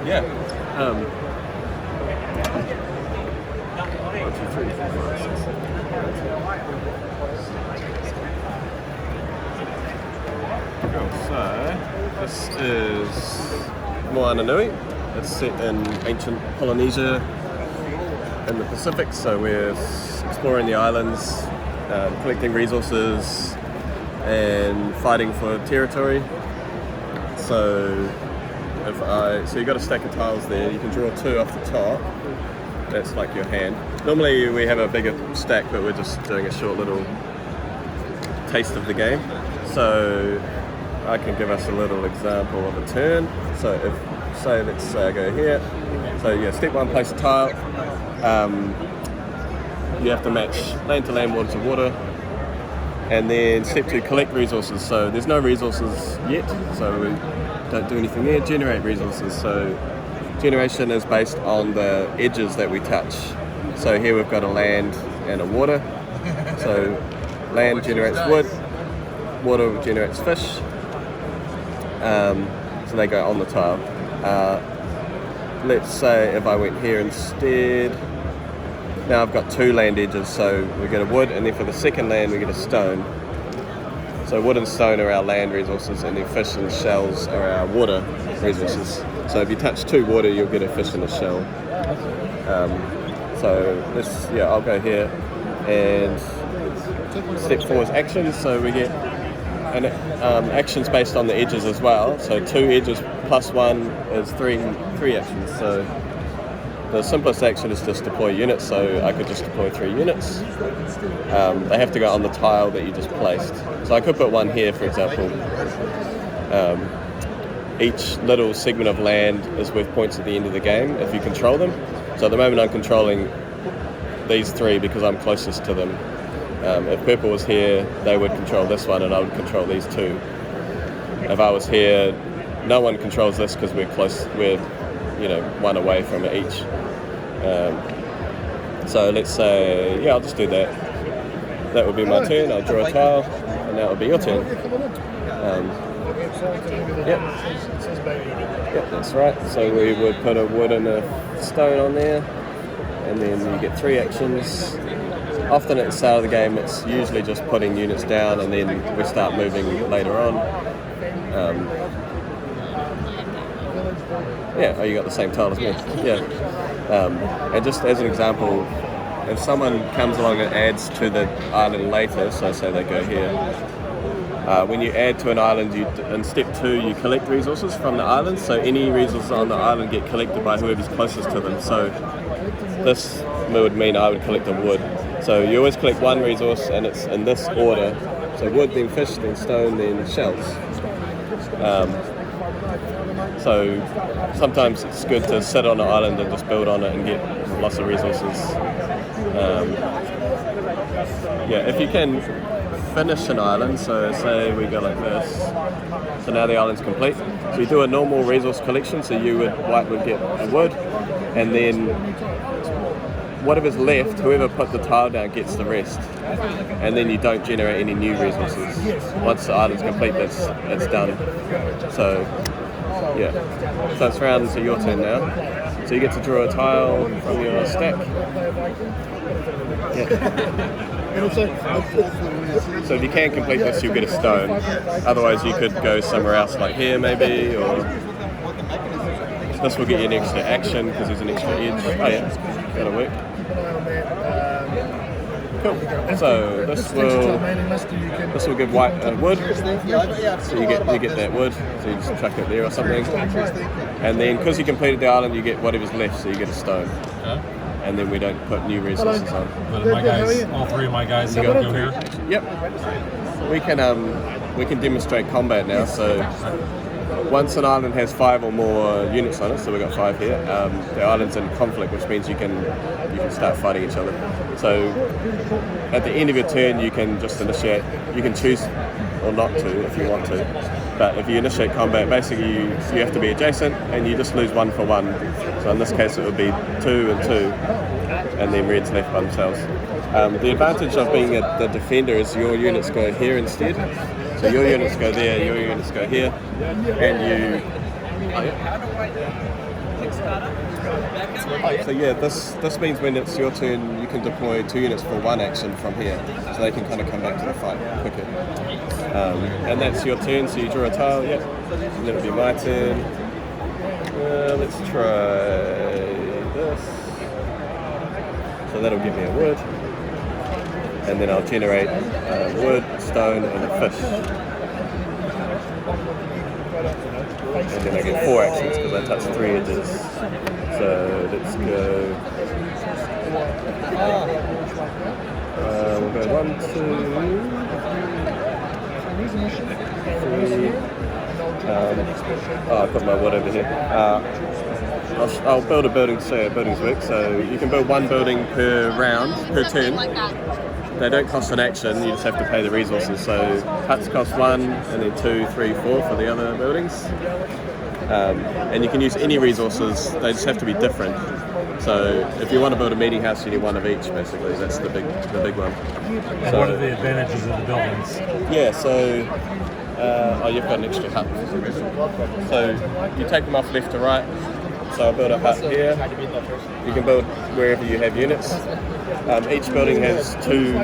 Yeah. 1, 2, 3, 4, 5, 6, 7. Cool. So this is Moana Nui. It's set in ancient Polynesia in the Pacific. So we're exploring the islands, collecting resources, and fighting for territory. So you got a stack of tiles there. You can draw 2 off the top. That's like your hand. Normally we have a bigger stack, but we're just doing a short little taste of the game. So I can give us a little example of a turn. So let's say I go here. So yeah, step 1, place a tile. You have to match land to land, water to water. And then step 2, collect resources. So there's no resources yet, so we don't do anything there. Generate resources. So generation is based on the edges that we touch. So here we've got a land and a water. So land generates wood, water generates fish. So they go on the tile. Let's say if I went here instead, now I've got 2 land edges, so we get a wood, and then for the second land we get a stone. So wood and stone are our land resources, and then fish and shells are our water resources. So if you touch 2 water, you'll get a fish and a shell. I'll go here, and step 4 is actions. So we get actions based on the edges as well. So 2 edges plus 1 is 3 actions. So the simplest action is just deploy units, so I could just deploy 3 units. They have to go on the tile that you just placed. So I could put 1 here, for example. Each little segment of land is worth points at the end of the game if you control them. So at the moment I'm controlling these 3 because I'm closest to them. If purple was here, they would control this one and I would control these 2. If I was here, no one controls this because we're close, we're 1 away from it each. So let's say, I'll just do that. That would be my turn. I'll draw a tile, and that would be your turn. Yep, that's right. So we would put a wood and a stone on there, and then you get 3 actions. Often at the start of the game, it's usually just putting units down, and then we start moving later on. You got the same tile as me. And just as an example, if someone comes along and adds to the island later, so say they go here, when you add to an island, in step 2 you collect resources from the island, so any resources on the island get collected by whoever's closest to them. So this would mean I would collect a wood. So you always collect 1 resource, and it's in this order. So wood, then fish, then stone, then shells. So sometimes it's good to sit on an island and just build on it and get lots of resources. If you can finish an island, so say we go like this, so now the island's complete. So you do a normal resource collection, so white would get a wood, and then whatever's left, whoever put the tile down gets the rest, and then you don't generate any new resources. Once the island's complete, it's done. So it's round to your turn now. So you get to draw a tile from your stack. So if you can complete this, you'll get a stone. Otherwise you could go somewhere else, like here maybe, or this will get you an extra action because there's an extra edge. That'll work. Cool. So this will give white a wood. So you get that wood. So you just chuck it there or something. And then because you completed the island, you get whatever's left. So you get a stone. And then we don't put new resources on. But all 3 of my guys have to go here. Yep. We can demonstrate combat now. So once an island has 5 or more units on it, so we've got 5 here, the island's in conflict, which means you can start fighting each other. So at the end of your turn, you can just initiate. You can choose or not to if you want to. But if you initiate combat, basically you have to be adjacent, and you just lose 1 for 1. So in this case, it would be 2 and 2, and then red's left by themselves. The advantage of being the defender is your units go here instead. So your units go there, your units go here, and So yeah, this means when it's your turn, you can deploy 2 units for 1 action from here, so they can kind of come back to the fight quicker. And that's your turn, so you draw a tile, yep. And then it'll be my turn. Let's try this. So that'll give me a wood. And then I'll generate wood, stone, and a fish. And then I get 4 actions because I touched 3 edges. So let's go. We'll go 1, 2, 3. I've got my wood over here. I'll build a building, so buildings work. So you can build 1 building per round, per turn. They don't cost an action, you just have to pay the resources. So huts cost 1, and then 2, 3, 4 for the other buildings. And you can use any resources, they just have to be different. So if you want to build a meeting house, you need 1 of each, basically. That's the big one. So, what are the advantages of the buildings? Yeah, so you've got an extra hut. So you take them off left to right. So I'll build a hut here. You can build wherever you have units. Each building has two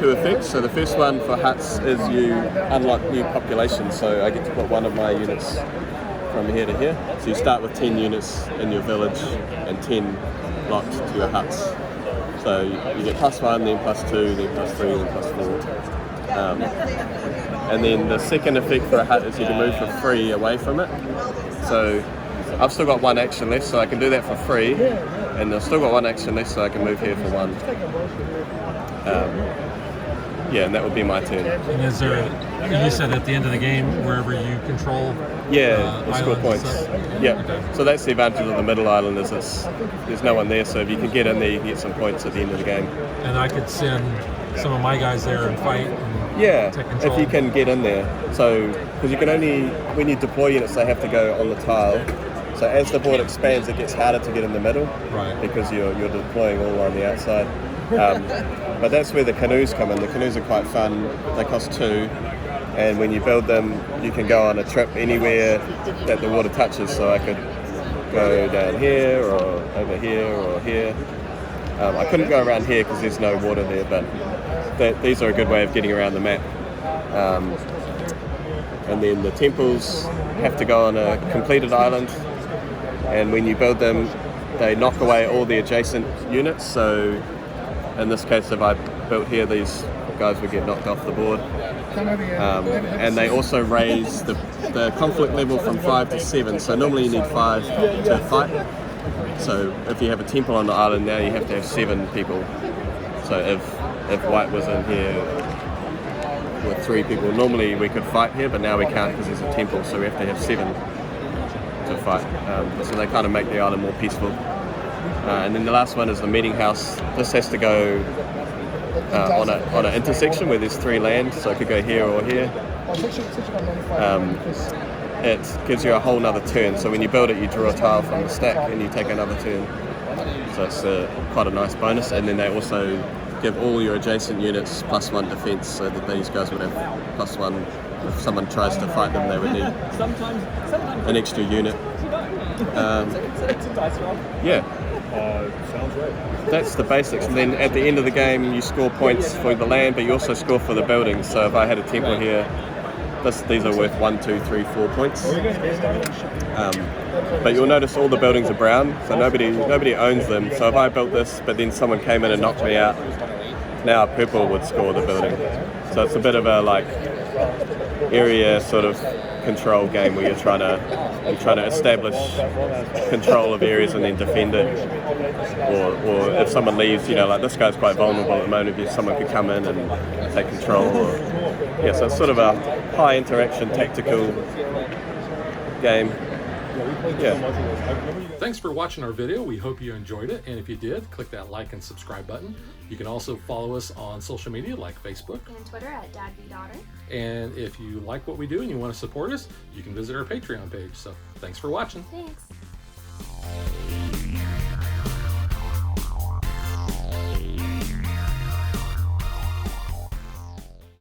effects. So the first one for huts is you unlock new populations. So I get to put 1 of my units from here to here. So you start with 10 units in your village and 10 locked to your huts. So you get +1, then +2, then +3, then +4. And then the second effect for a hut is you can move for free away from it. So I've still got 1 action left, so I can do that for free. And I've still got 1 action left, so I can move here for 1. Yeah, and that would be my turn. And is there, you said at the end of the game, wherever you control, you score points. Yeah, okay. So that's the advantage of the middle island, is there's no one there, so if you can get in there, you can get some points at the end of the game. And I could send some of my guys there and fight and take control. If you can get in there. So, because you can only, when you deploy units, they have to go on the tile. So as the board expands, it gets harder to get in the middle, right? Because you're deploying all on the outside. But that's where the canoes come in. The canoes are quite fun. They cost 2, and when you build them, you can go on a trip anywhere that the water touches. So I could go down here, or over here, or here. I couldn't go around here because there's no water there, but these are a good way of getting around the map. And then the temples have to go on a completed island, and when you build them, they knock away all the adjacent units. So in this case, if I built here, these guys would get knocked off the board. And they also raise the conflict level from 5 to 7. So normally you need 5 to fight. So if you have a temple on the island now, you have to have 7 people. So if white was in here with 3 people, normally we could fight here, but now we can't because there's a temple, so we have to have 7 to fight. So they kind of make the island more peaceful. And then the last one is the meeting house. This has to go on an intersection where there's 3 land, so it could go here or here. It gives you a whole nother turn. So when you build it, you draw a tile from the stack and you take another turn. So it's quite a nice bonus. And then they also give all your adjacent units +1 defense, so that these guys would have +1. If someone tries to fight them, they would need an extra unit. Sounds right. That's the basics, and then at the end of the game you score points for the land, but you also score for the buildings. So if I had a temple here, these are worth 1, 2, 3, 4 points. But you'll notice all the buildings are brown, so nobody owns them. So if I built this, but then someone came in and knocked me out, now purple would score the building. So it's a bit of a area sort of control game where you're trying to establish control of areas and then defend it. Or if someone leaves, like this guy's quite vulnerable at the moment, if someone could come in and take control. So it's sort of a high interaction tactical game. Thanks for watching our video. We hope you enjoyed it, and if you did, click that like and subscribe button. You can also follow us on social media like Facebook and Twitter at DadBeDaughter. And if you like what we do and you want to support us, you can visit our Patreon page. So thanks for watching. Thanks.